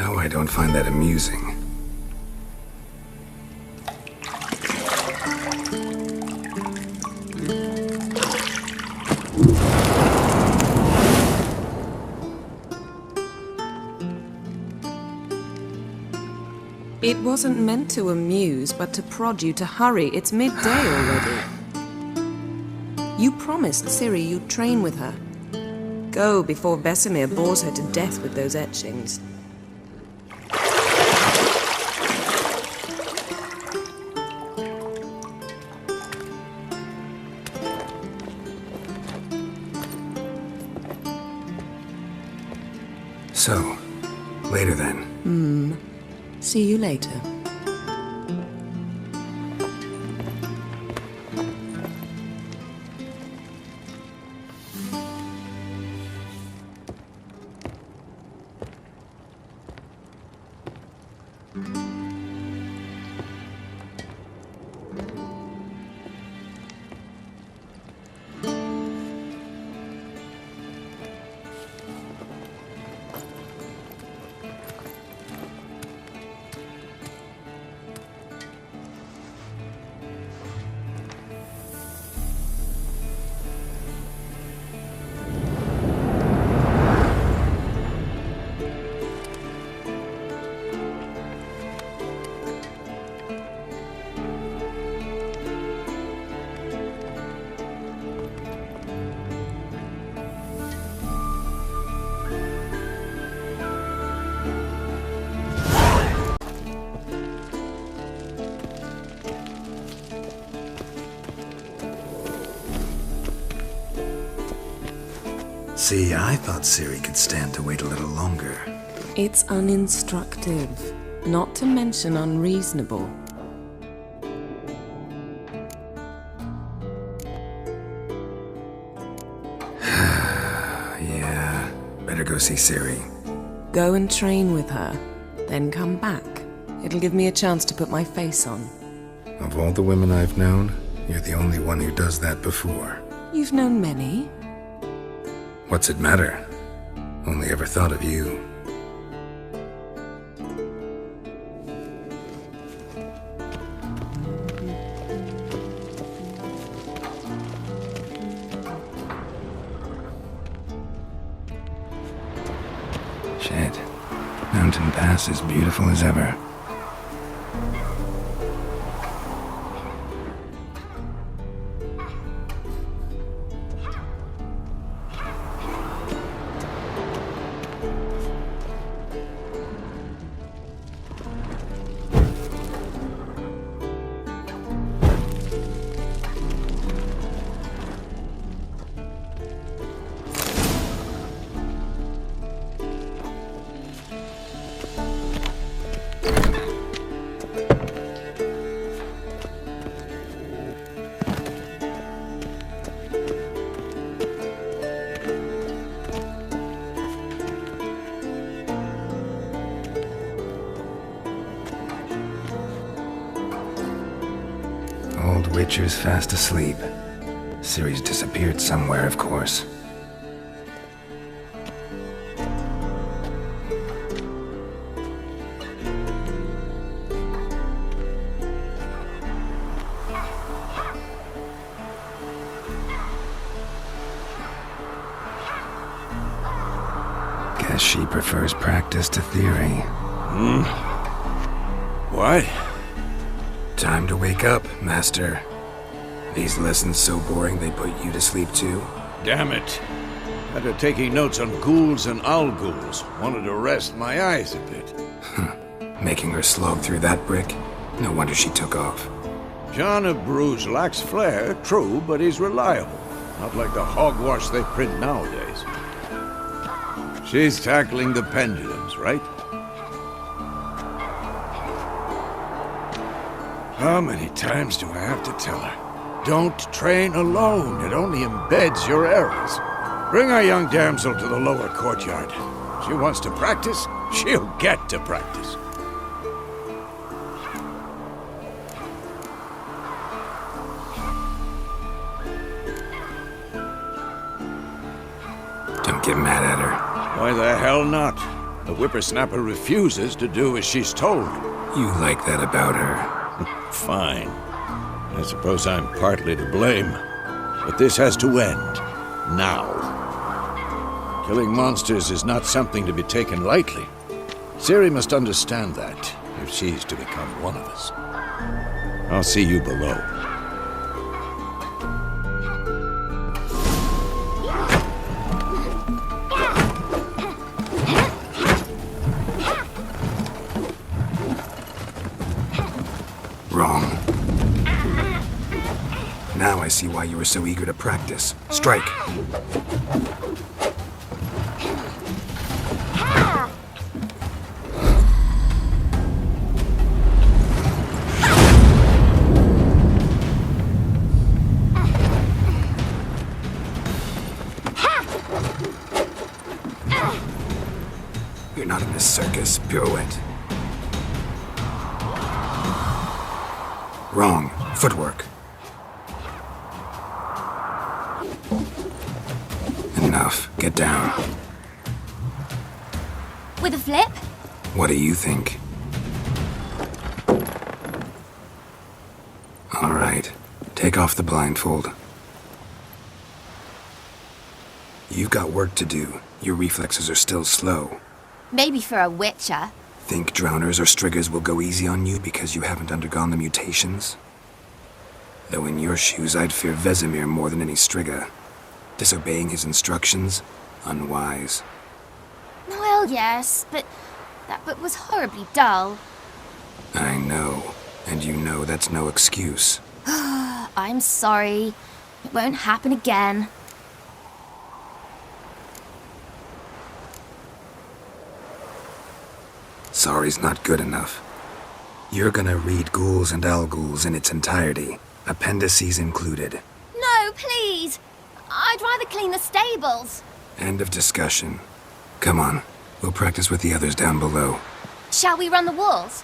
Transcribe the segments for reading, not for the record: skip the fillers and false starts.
Now I don't find that amusing. It wasn't meant to amuse, but to prod you to hurry. It's midday already. You promised Ciri you'd train with her. Go before Vesemir bores her to death with those etchings. So, later then. See you later. See, I thought Ciri could stand to wait a little longer. It's uninstructive, not to mention unreasonable. Yeah, better go see Ciri. Go and train with her, then come back. It'll give me a chance to put my face on. Of all the women I've known, you're the only one who does that before. You've known many. What's it matter? Only ever thought of you. Shit. Mountain Pass is beautiful as ever. Old Witcher's fast asleep. Ciri's disappeared somewhere, of course. Guess she prefers practice to theory. What? Time to wake up, Master. These lessons so boring they put you to sleep too? Damn it. After taking notes on ghouls and owl-ghouls, wanted to rest my eyes a bit. Making her slog through that brick? No wonder she took off. John of Bruges lacks flair, true, but he's reliable. Not like the hogwash they print nowadays. She's tackling the pendulums, right? How many times do I have to tell her? Don't train alone. It only embeds your errors. Bring our young damsel to the lower courtyard. She wants to practice, she'll get to practice. Don't get mad at her. Why the hell not? The whippersnapper refuses to do as she's told. You like that about her? Fine. I suppose I'm partly to blame. But this has to end. Now. Killing monsters is not something to be taken lightly. Ciri must understand that, if she's to become one of us. I'll see you below. Wrong. Now I see why you were so eager to practice. Strike! You're not in a circus, pirouette. Wrong. Footwork. Enough. Get down. With a flip? What do you think? All right. Take off the blindfold. You've got work to do. Your reflexes are still slow. Maybe for a witcher. Think drowners or striggers will go easy on you because you haven't undergone the mutations? Though in your shoes, I'd fear Vesemir more than any strigger. Disobeying his instructions? Unwise. Well, yes, but that book was horribly dull. I know. And you know that's no excuse. I'm sorry. It won't happen again. Sorry's not good enough. You're gonna read Ghouls and Alghouls in its entirety, appendices included. No, please! I'd rather clean the stables. End of discussion. Come on, we'll practice with the others down below. Shall we run the walls?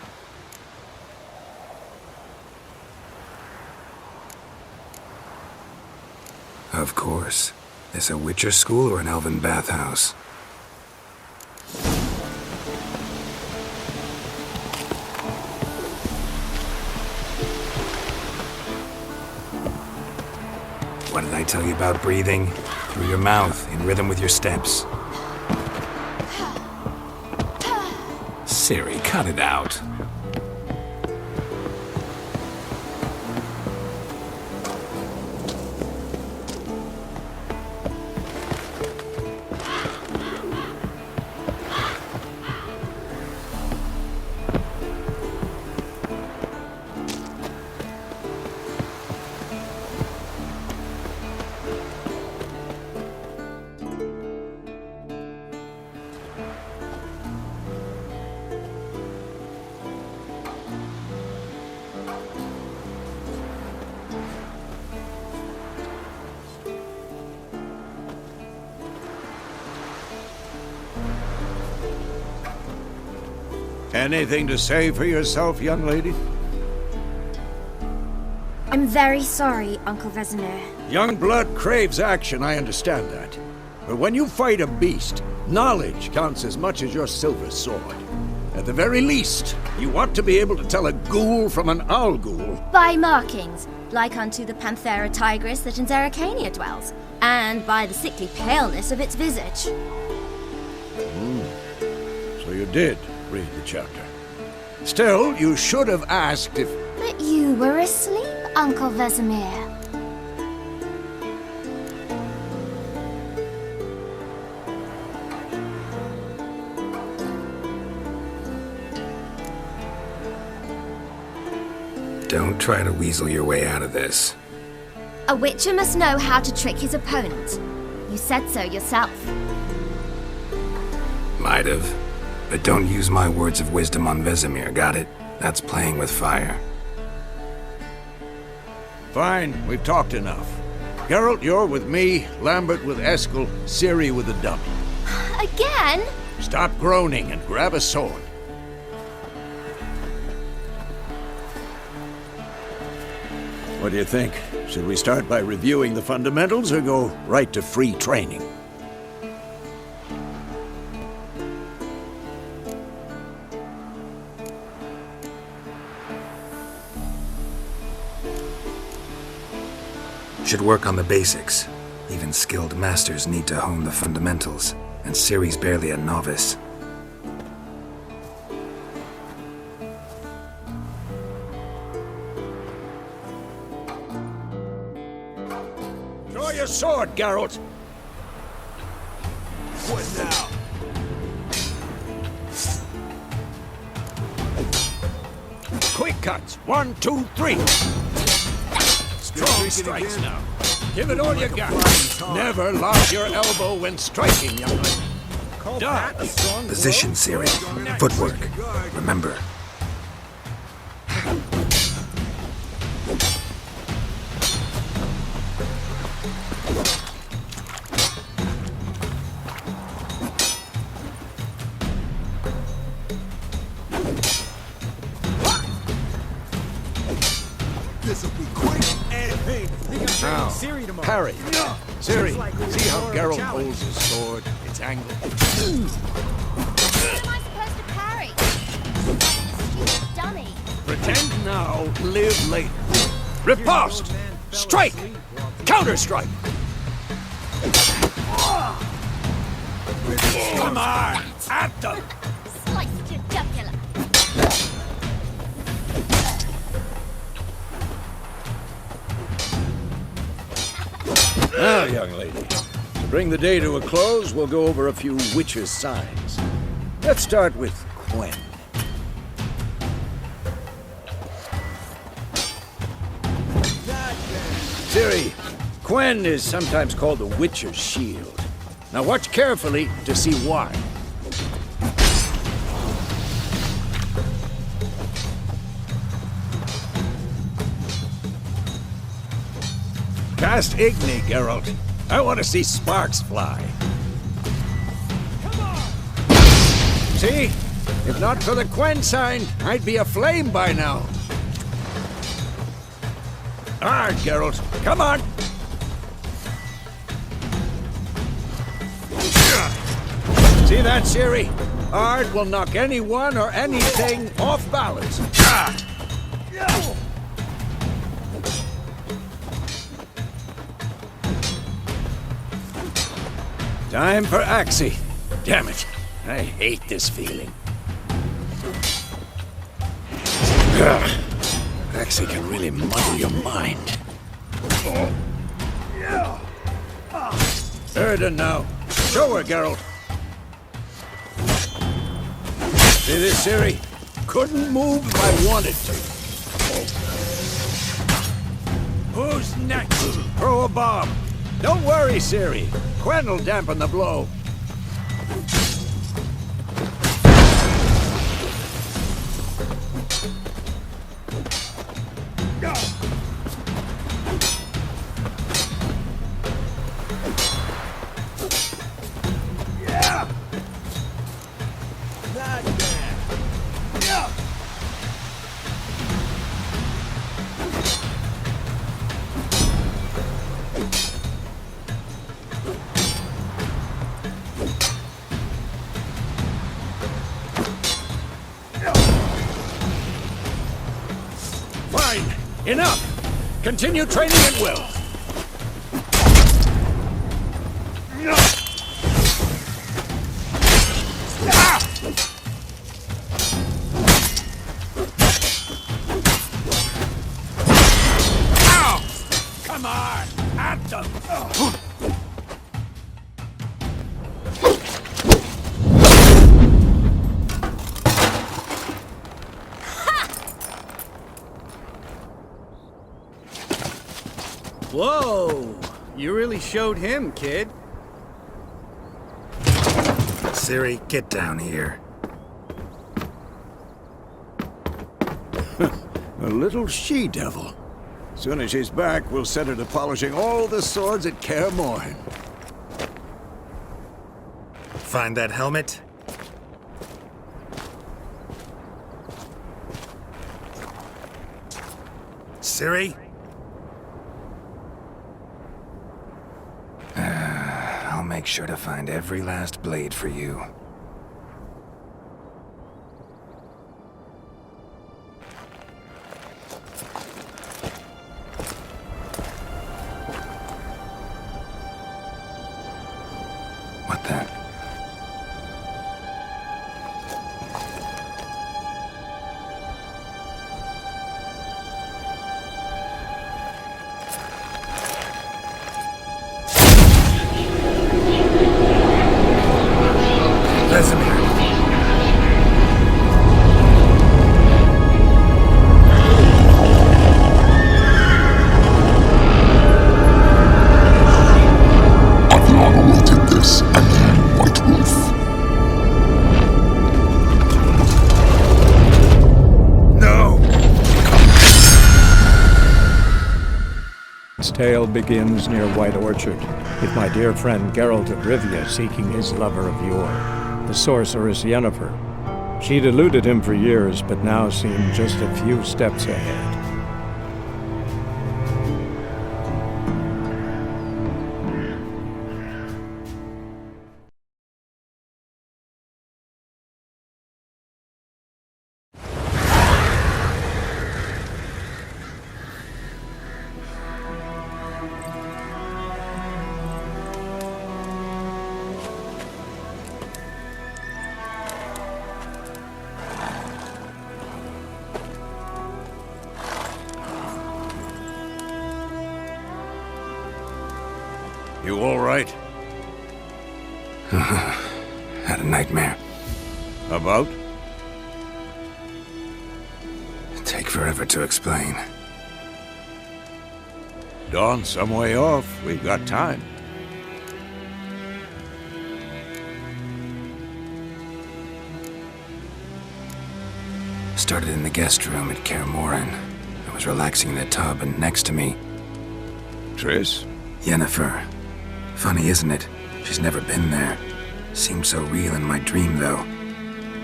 Of course. This a Witcher school or an elven bathhouse? What did I tell you about breathing? Through your mouth, in rhythm with your steps. Ciri, cut it out. Anything to say for yourself, young lady? I'm very sorry, Uncle Vesemir. Young blood craves action, I understand that. But when you fight a beast, knowledge counts as much as your silver sword. At the very least, you want to be able to tell a ghoul from an owl ghoul. By markings, like unto the Panthera tigris that in Zerrikania dwells, and by the sickly paleness of its visage. So you did read the chapter. Still, you should have asked if... But you were asleep, Uncle Vesemir. Don't try to weasel your way out of this. A witcher must know how to trick his opponent. You said so yourself. Might have. But don't use my words of wisdom on Vesemir, got it? That's playing with fire. Fine, we've talked enough. Geralt, you're with me, Lambert with Eskel, Ciri with the dummy. Again? Stop groaning and grab a sword. What do you think? Should we start by reviewing the fundamentals or go right to free training? Should work on the basics. Even skilled masters need to hone the fundamentals, and Ciri's barely a novice. Draw your sword, Geralt! What now? Quick cuts! 1, 2, 3! Strong strikes now. Give it all you got. Never lock your elbow when striking, young lady. Dodge! Position, Ciri. Footwork. Remember. This'll be quick and painful. Now, parry. Ciri, see how Geralt holds his sword? It's angled. How am I supposed to parry? Stupid dummy. Pretend now, live later. Riposte! Strike! Counter-strike! Come on! At them! Slice your jugular. Now, young lady, to bring the day to a close, we'll go over a few witches' signs. Let's start with Quen. Ciri, Quen is sometimes called the Witcher's Shield. Now watch carefully to see why. Cast Igni, Geralt. I want to see sparks fly. Come on! See? If not for the Quen sign, I'd be aflame by now. Ah, Geralt, come on! See that, Ciri? Art will knock anyone or anything off balance. Time for Axie. Damn it, I hate this feeling. Axie can really muddle your mind. Erden now. Show her, Geralt. See this, Ciri? Couldn't move if I wanted to. Who's next? Throw a bomb. Don't worry, Ciri. Quen will dampen the blow. Fine. Enough. Continue training at will. Come on! At them! Whoa! You really showed him, kid. Ciri, get down here. A little she-devil. Soon as she's back, we'll set her to polishing all the swords at Kaer Morhen. Find that helmet? Ciri? I'll make sure to find every last blade for you. Its tale begins near White Orchard, with my dear friend Geralt of Rivia seeking his lover of yore, the sorceress Yennefer. She'd eluded him for years, but now seemed just a few steps ahead. You all right? Had a nightmare. About? Take forever to explain. Dawn's some way off. We've got time. Started in the guest room at Kaer Morhen. I was relaxing in a tub, and next to me, Triss? Yennefer. Funny, isn't it? She's never been there. Seemed so real in my dream, though.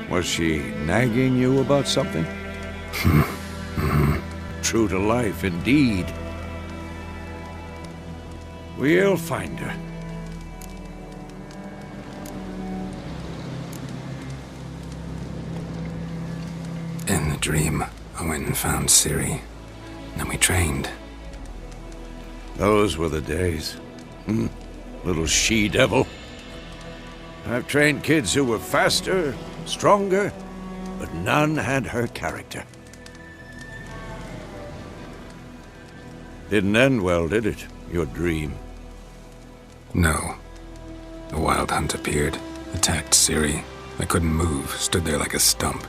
Was she nagging you about something? True to life, indeed. We'll find her. In the dream, I went and found Ciri. Then we trained. Those were the days. Little she-devil. I've trained kids who were faster, stronger, but none had her character. Didn't end well, did it? Your dream? No. The Wild Hunt appeared, attacked Ciri. I couldn't move, stood there like a stump.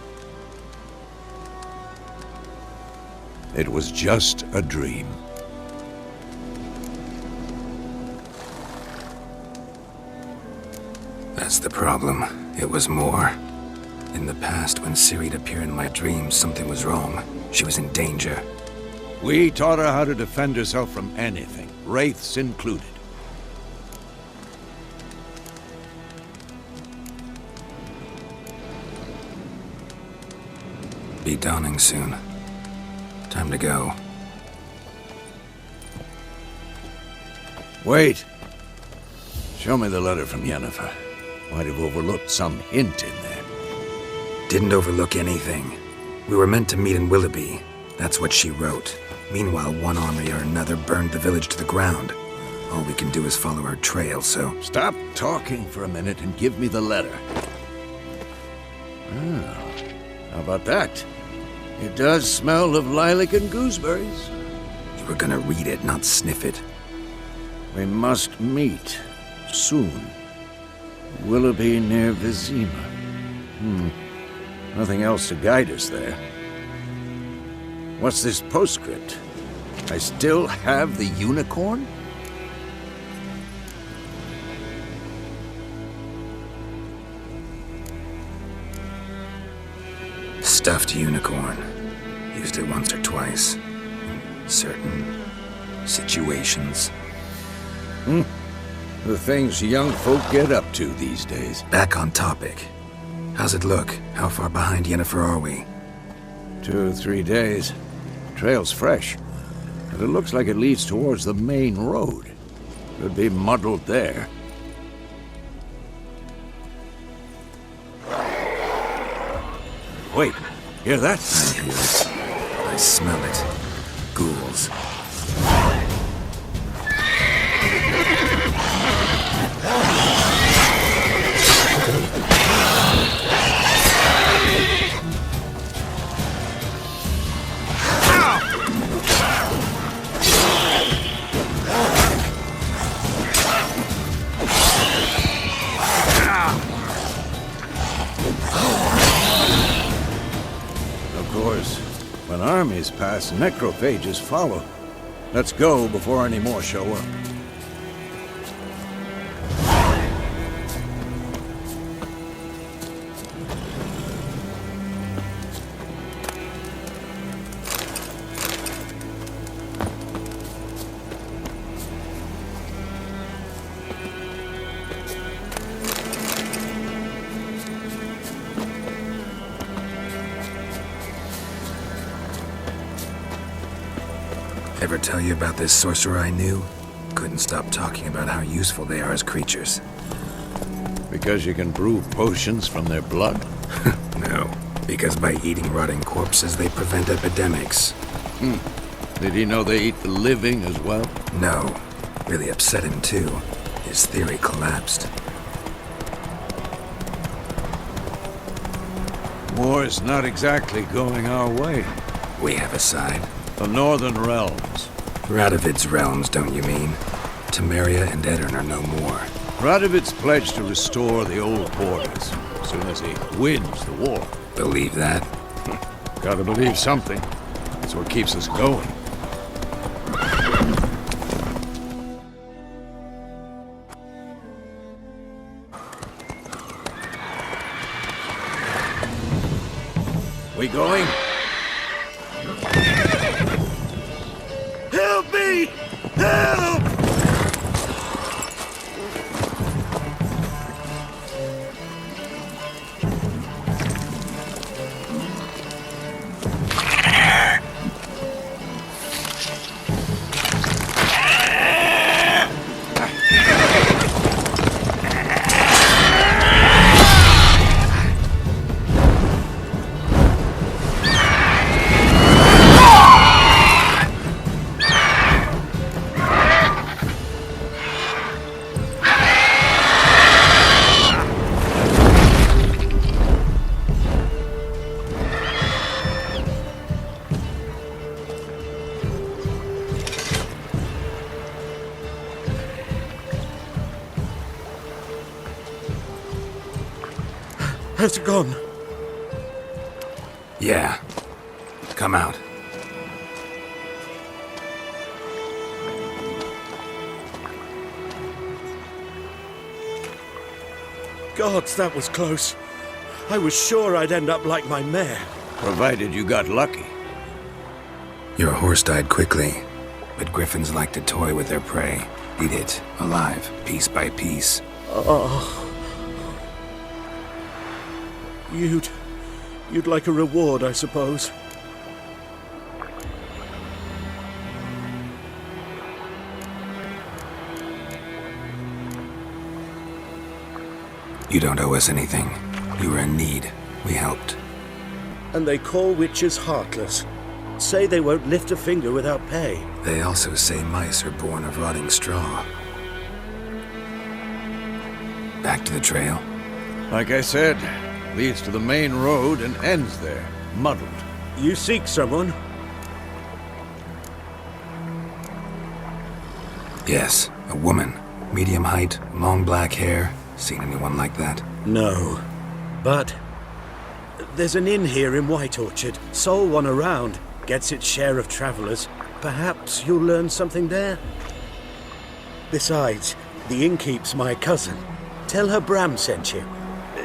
It was just a dream. That's the problem. It was more. In the past, when Ciri'd appear in my dreams, something was wrong. She was in danger. We taught her how to defend herself from anything, wraiths included. Be dawning soon. Time to go. Wait. Show me the letter from Yennefer. Might have overlooked some hint in there. Didn't overlook anything. We were meant to meet in Willoughby. That's what she wrote. Meanwhile, one army or another burned the village to the ground. All we can do is follow her trail, so... Stop talking for a minute and give me the letter. How about that? It does smell of lilac and gooseberries. You were gonna read it, not sniff it. We must meet. Soon. Willoughby near Vizima. Nothing else to guide us there. What's this postscript? I still have the unicorn? Stuffed unicorn. Used it once or twice. In certain situations. The things young folk get up to these days. Back on topic. How's it look? How far behind Yennefer are we? 2 or 3 days. Trail's fresh. But it looks like it leads towards the main road. Could be muddled there. Wait, hear that? I hear it. I smell it. Ghouls. When armies pass, necrophages follow. Let's go before any more show up. Ever tell you about this sorcerer I knew? Couldn't stop talking about how useful they are as creatures. Because you can brew potions from their blood? No, because by eating rotting corpses, they prevent epidemics. Did he know they eat the living as well? No, really upset him too. His theory collapsed. War's not exactly going our way. We have a side. The Northern Realms. Radovid's realms, don't you mean? Temeria and Edirn are no more. Radovid's pledged to restore the old borders as soon as he wins the war. Believe that? Gotta believe something. That's what keeps us going. We going? Help me! Help! Has it gone? Yeah. Come out. Gods, that was close. I was sure I'd end up like my mare. Provided you got lucky. Your horse died quickly, but griffins like to toy with their prey. Eat it, alive, piece by piece. Oh. You'd like a reward, I suppose. You don't owe us anything. You were in need. We helped. And they call witches heartless. Say they won't lift a finger without pay. They also say mice are born of rotting straw. Back to the trail. Like I said, leads to the main road and ends there, muddled. You seek someone? Yes, a woman. Medium height, long black hair. Seen anyone like that? No. But there's an inn here in White Orchard. Sole one around. Gets its share of travelers. Perhaps you'll learn something there? Besides, the innkeep's my cousin. Tell her Bram sent you.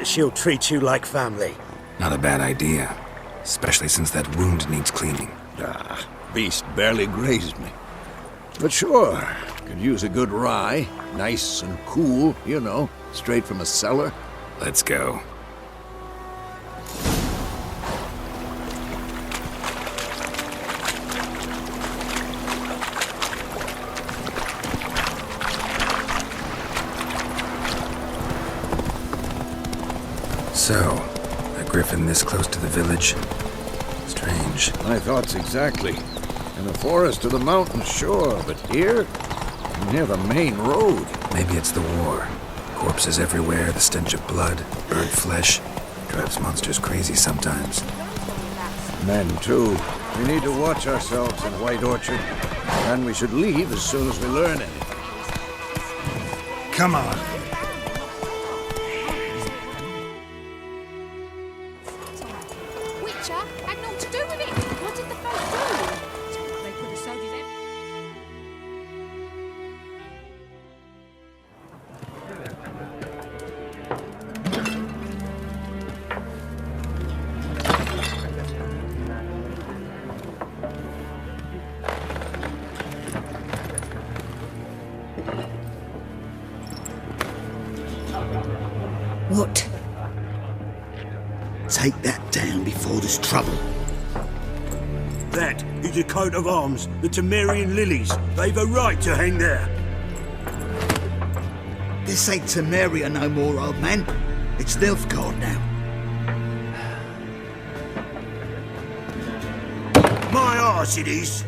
She'll treat you like family. Not a bad idea. Especially since that wound needs cleaning. Beast barely grazed me. But sure, could use a good rye. Nice and cool, you know, straight from a cellar. Let's go. So, a griffin this close to the village? Strange. My thoughts exactly. In the forest to the mountain, sure, but here? Near the main road. Maybe it's the war. Corpses everywhere, the stench of blood, burnt flesh. Drives monsters crazy sometimes. Men, too. We need to watch ourselves in White Orchard. And we should leave as soon as we learn anything. Come on. Witcher had naught to do with it. What did the folk do? They put the soldiers in. What? Take that down before there's trouble. That is a coat of arms, the Temerian lilies. They've a right to hang there. This ain't Temeria no more, old man. It's Nilfgaard now. My arse it is.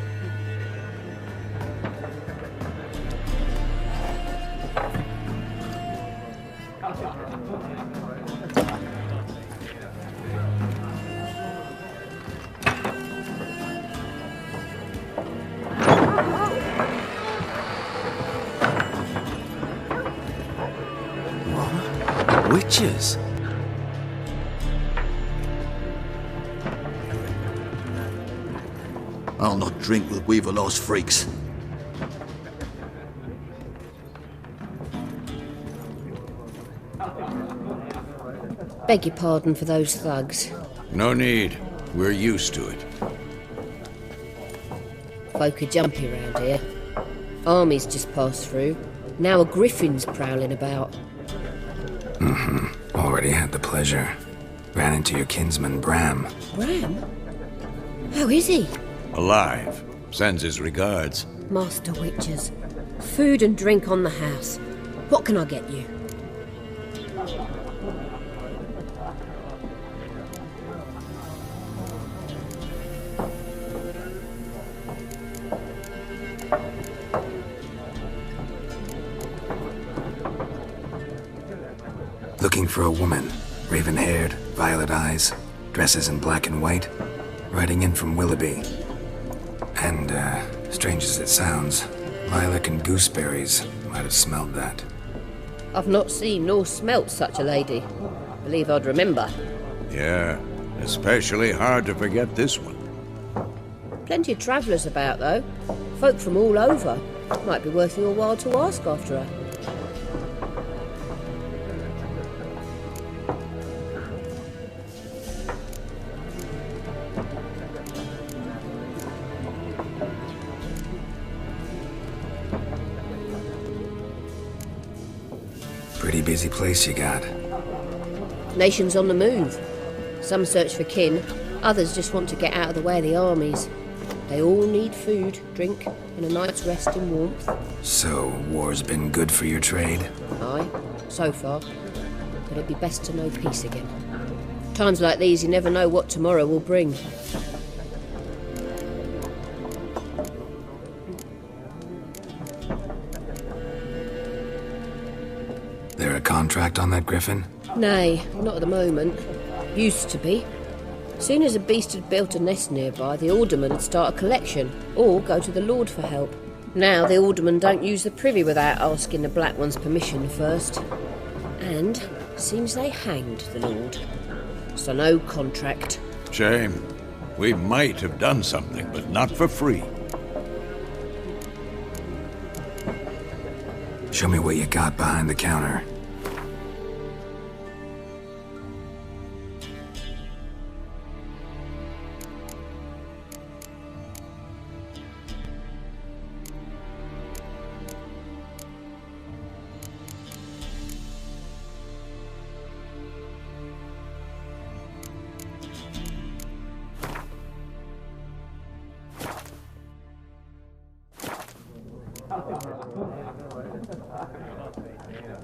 Witches? I'll not drink with Weaverlaw's freaks. Beg your pardon for those thugs. No need. We're used to it. Folk are jumpy around here. Armies just passed through. Now a Griffin's prowling about. Already had the pleasure. Ran into your kinsman, Bram. Bram? How is he? Alive. Sends his regards. Master Witches. Food and drink on the house. What can I get you? Looking for a woman. Raven-haired, violet eyes, dresses in black and white. Riding in from Willoughby. And, strange as it sounds, lilac and gooseberries might have smelled that. I've not seen nor smelt such a lady. Believe I'd remember. Yeah, especially hard to forget this one. Plenty of travellers about, though. Folk from all over. Might be worth your while to ask after her. Pretty busy place you got. Nations on the move. Some search for kin, others just want to get out of the way of the armies. They all need food, drink, and a night's rest in warmth. So, war's been good for your trade? Aye, so far. But it'd be best to know peace again. Times like these, you never know what tomorrow will bring. There a contract on that Griffin? Nay, not at the moment. Used to be. Soon as a beast had built a nest nearby, the alderman would start a collection, or go to the Lord for help. Now the aldermen don't use the privy without asking the Black One's permission first. And seems they hanged the Lord. So no contract. Shame. We might have done something, but not for free. Show me what you got behind the counter.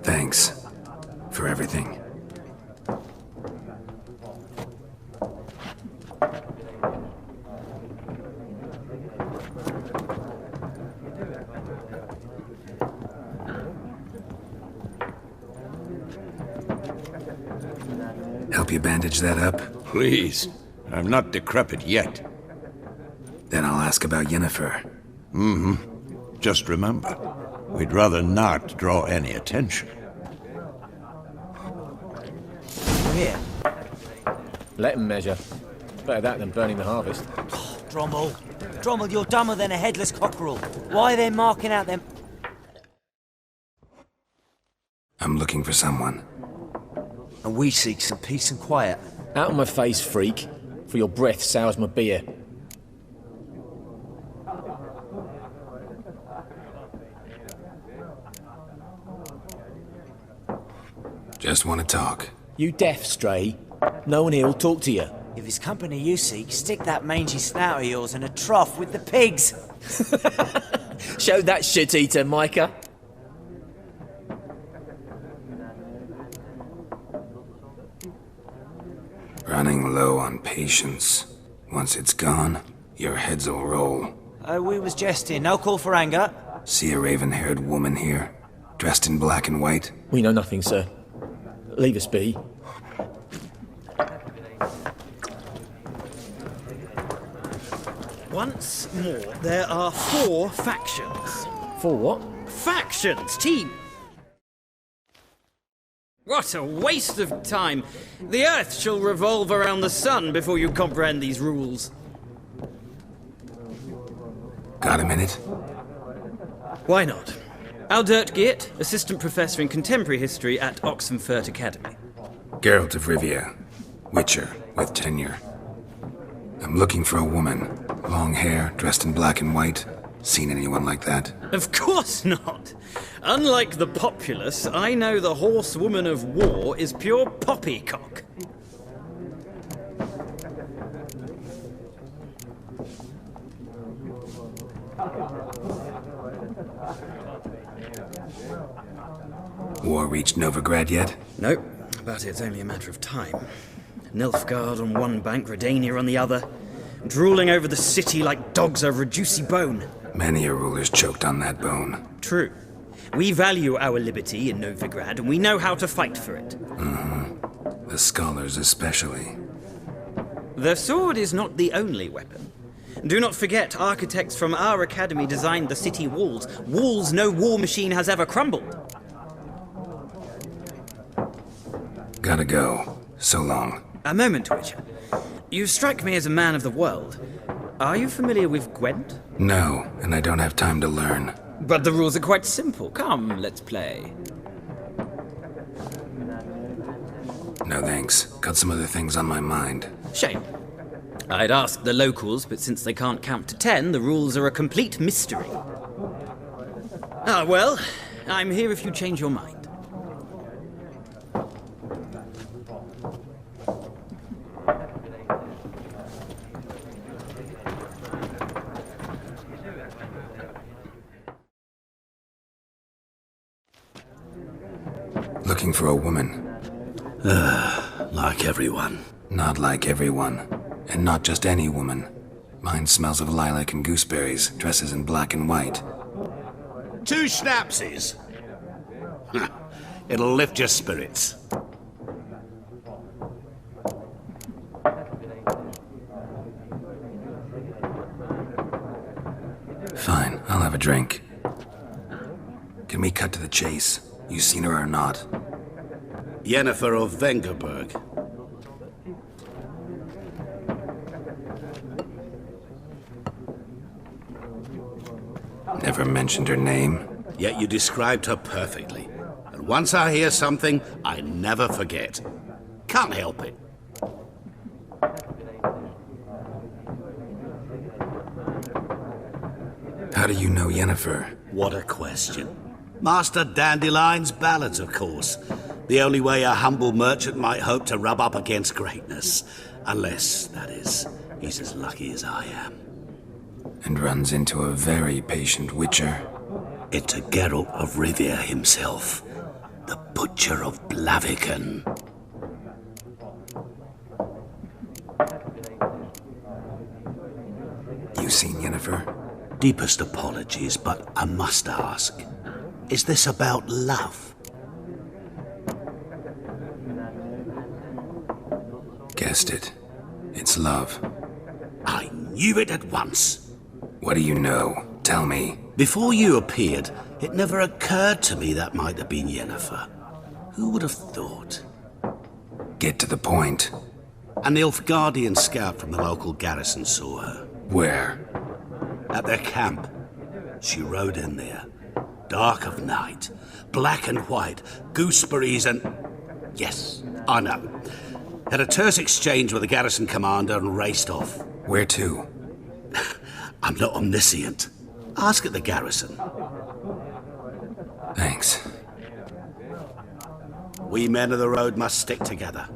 Thanks for everything. Help you bandage that up? Please. I'm not decrepit yet. Then I'll ask about Yennefer. Just remember, we'd rather not draw any attention. Here. Let him measure. Better that than burning the harvest. Oh, Drommel, you're dumber than a headless cockerel. Why are they marking out them? I'm looking for someone. And we seek some peace and quiet. Out of my face, freak. For your breath sours my beer. Just want to talk. You deaf, Stray? No one here will talk to you. If it's company you seek, stick that mangy snout of yours in a trough with the pigs. Show that shit-eater, Micah. Running low on patience. Once it's gone, your heads'll roll. We was jesting, no call for anger. See a raven-haired woman here, dressed in black and white? We know nothing, sir. Leave us be. Once more, there are 4 factions. 4 what? Factions, team! What a waste of time! The Earth shall revolve around the sun before you comprehend these rules. Got a minute? Why not? Aldert Geert, Assistant Professor in Contemporary History at Oxenfurt Academy. Geralt of Rivia, Witcher with tenure. I'm looking for a woman. Long hair, dressed in black and white. Seen anyone like that? Of course not! Unlike the populace, I know the horsewoman of war is pure poppycock. War reached Novigrad yet? Nope, but it's only a matter of time. Nilfgaard on one bank, Redania on the other, drooling over the city like dogs over a juicy bone. Many a ruler's choked on that bone. True. We value our liberty in Novigrad, and we know how to fight for it. Mm-hmm. The scholars especially. The sword is not the only weapon. Do not forget, architects from our academy designed the city walls. Walls no war machine has ever crumbled. Gotta go. So long. A moment, Witcher. You strike me as a man of the world. Are you familiar with Gwent? No, and I don't have time to learn. But the rules are quite simple. Come, let's play. No thanks. Got some other things on my mind. Shame. I'd ask the locals, but since they can't count to 10, the rules are a complete mystery. Ah, well, I'm here if you change your mind. Looking for a woman. Like everyone. Not like everyone. And not just any woman. Mine smells of lilac and gooseberries, dresses in black and white. 2 schnapsies. It'll lift your spirits. Fine, I'll have a drink. Can we cut to the chase? You seen her or not? Yennefer of Vengerberg. Never mentioned her name. Yet you described her perfectly. And once I hear something, I never forget. Can't help it. How do you know Yennefer? What a question. Master Dandelion's ballads, of course. The only way a humble merchant might hope to rub up against greatness. Unless, that is, he's as lucky as I am. And runs into a very patient witcher. Into Geralt of Rivia himself. The Butcher of Blaviken. You seen Yennefer? Deepest apologies, but I must ask. Is this about love? Guessed it. It's love. I knew it at once. What do you know? Tell me. Before you appeared, it never occurred to me that might have been Yennefer. Who would have thought? Get to the point. A Nilfgaardian scout from the local garrison saw her. Where? At their camp. She rode in there. Dark of night. Black and white. Gooseberries and... Yes, I know. Had a terse exchange with the garrison commander and raced off. Where to? I'm not omniscient. Ask at the garrison. Thanks. We men of the road must stick together.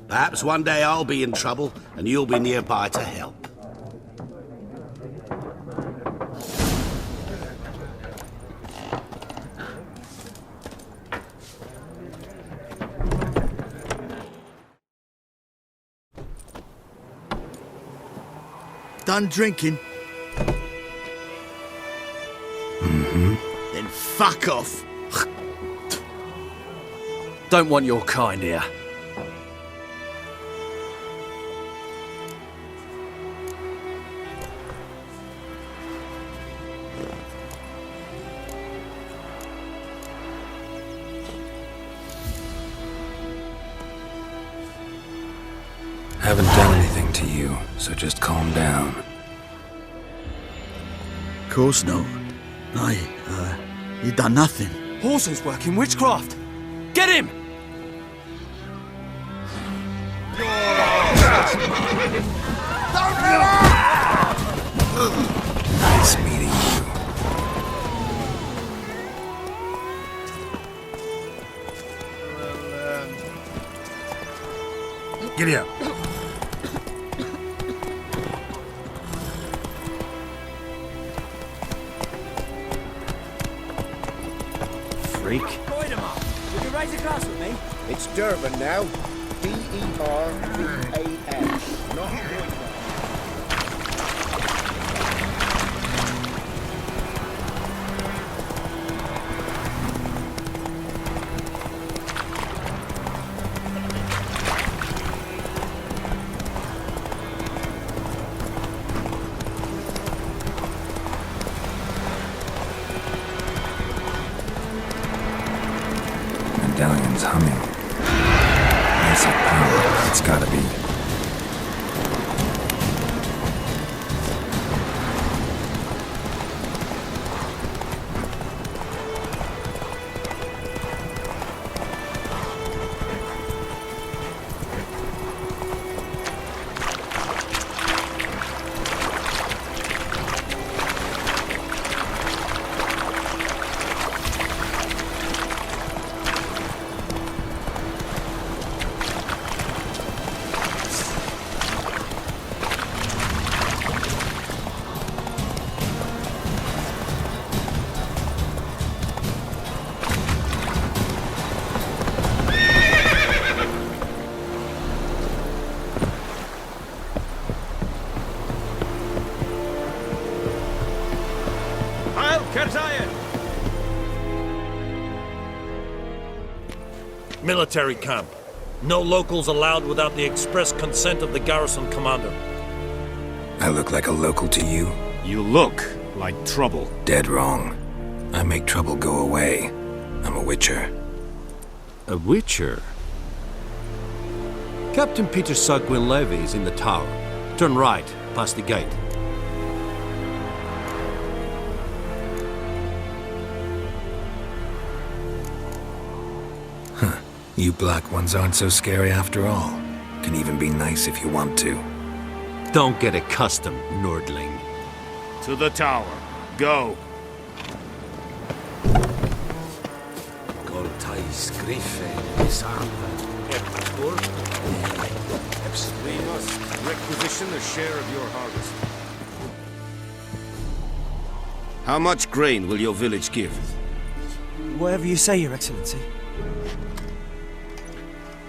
Perhaps one day I'll be in trouble and you'll be nearby to help. Done drinking? Mm-hmm. Then fuck off. Don't want your kind here. Haven't done anything to you, so just calm down. Course not. You done nothing. Horses working witchcraft. Get him! Nice meeting you. Giddy up. Freak. Would you raise a glass with me? It's Durban now. D-E-R-B-A-N. Not Boycott. Medallion's humming. Massive power. It's gotta be. Military camp. No locals allowed without the express consent of the garrison commander. I look like a local to you? You look like trouble. Dead wrong. I make trouble go away. I'm a witcher. A witcher? Captain Peter Sugwin Levy is in the tower. Turn right, past the gate. You black ones aren't so scary after all. Can even be nice if you want to. Don't get accustomed, Nordling. To the tower. Go. Griffin, We must requisition a share of your harvest. How much grain will your village give? Whatever you say, Your Excellency.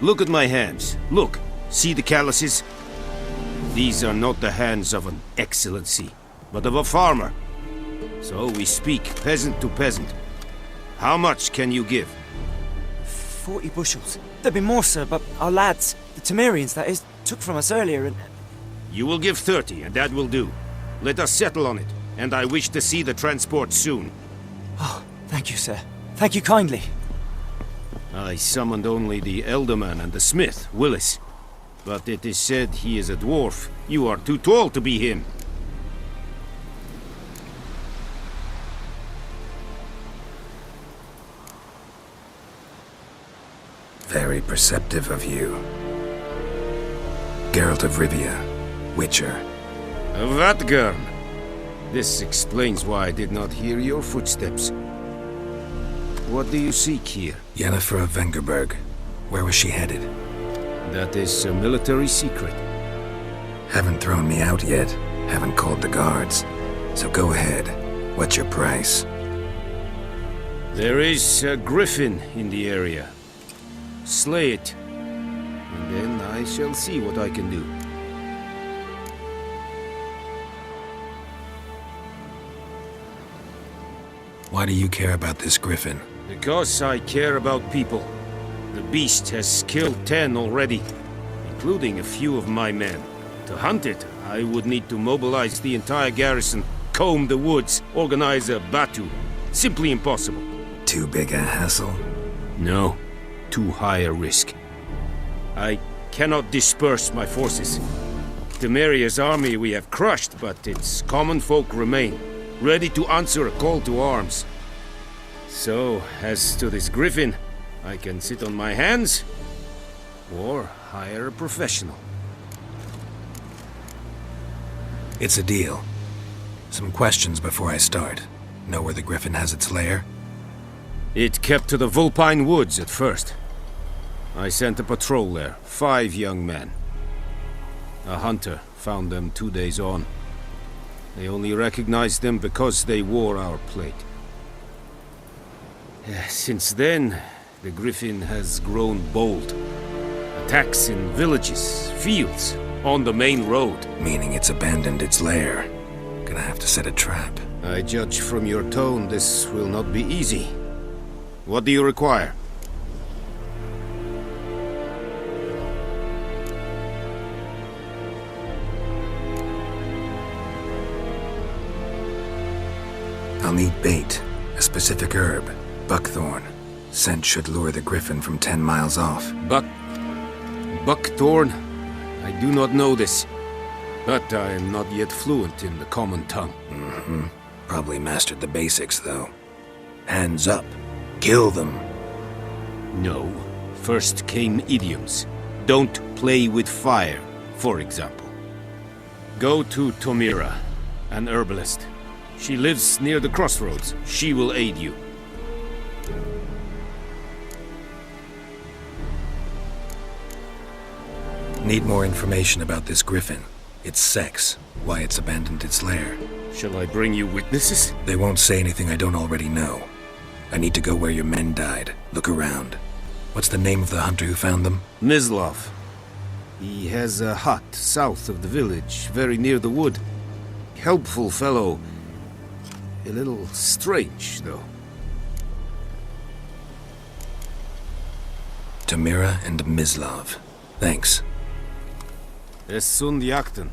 Look at my hands. Look. See the calluses? These are not the hands of an excellency, but of a farmer. So we speak peasant to peasant. How much can you give? 40 bushels. There'd be more, sir, but our lads, the Temerians, that is, took from us earlier and... You will give 30, and that will do. Let us settle on it, and I wish to see the transport soon. Oh, thank you, sir. Thank you kindly. I summoned only the Elderman and the smith, Willis. But it is said he is a dwarf. You are too tall to be him. Very perceptive of you. Geralt of Rivia, Witcher. Of Vatgern. This explains why I did not hear your footsteps. What do you seek here? Yennefer of Vengerberg. Where was she headed? That is a military secret. Haven't thrown me out yet. Haven't called the guards. So go ahead. What's your price? There is a Griffin in the area. Slay it, and then I shall see what I can do. Why do you care about this Griffin? Because I care about people. The beast has killed 10 already, including a few of my men. To hunt it, I would need to mobilize the entire garrison, comb the woods, organize a batu. Simply impossible. Too big a hassle? No, too high a risk. I cannot disperse my forces. Temeria's army we have crushed, but its common folk remain, ready to answer a call to arms. So, as to this Griffin, I can sit on my hands, or hire a professional. It's a deal. Some questions before I start. Know where the Griffin has its lair? It kept to the Vulpine Woods at first. I sent a patrol there, 5 young men. A hunter found them 2 days on. They only recognized them because they wore our plate. Since then, the Griffin has grown bold. Attacks in villages, fields, on the main road. Meaning it's abandoned its lair. Gonna have to set a trap. I judge from your tone this will not be easy. What do you require? I'll need bait, a specific herb, buckthorn. Scent should lure the Griffin from 10 miles off. Buckthorn? I do not know this, but I am not yet fluent in the common tongue. Mm-hmm. Probably mastered the basics, though. Hands up. Kill them. No. First came idioms. Don't play with fire, for example. Go to Tomira, an herbalist. She lives near the crossroads. She will aid you. Need more information about this Griffin. Its sex, why it's abandoned its lair. Shall I bring you witnesses? They won't say anything I don't already know. I need to go where your men died. Look around. What's the name of the hunter who found them? Mislav. He has a hut south of the village, very near the wood. Helpful fellow. A little strange, though. Tamira and Mislav. Thanks. Es sunt jakten.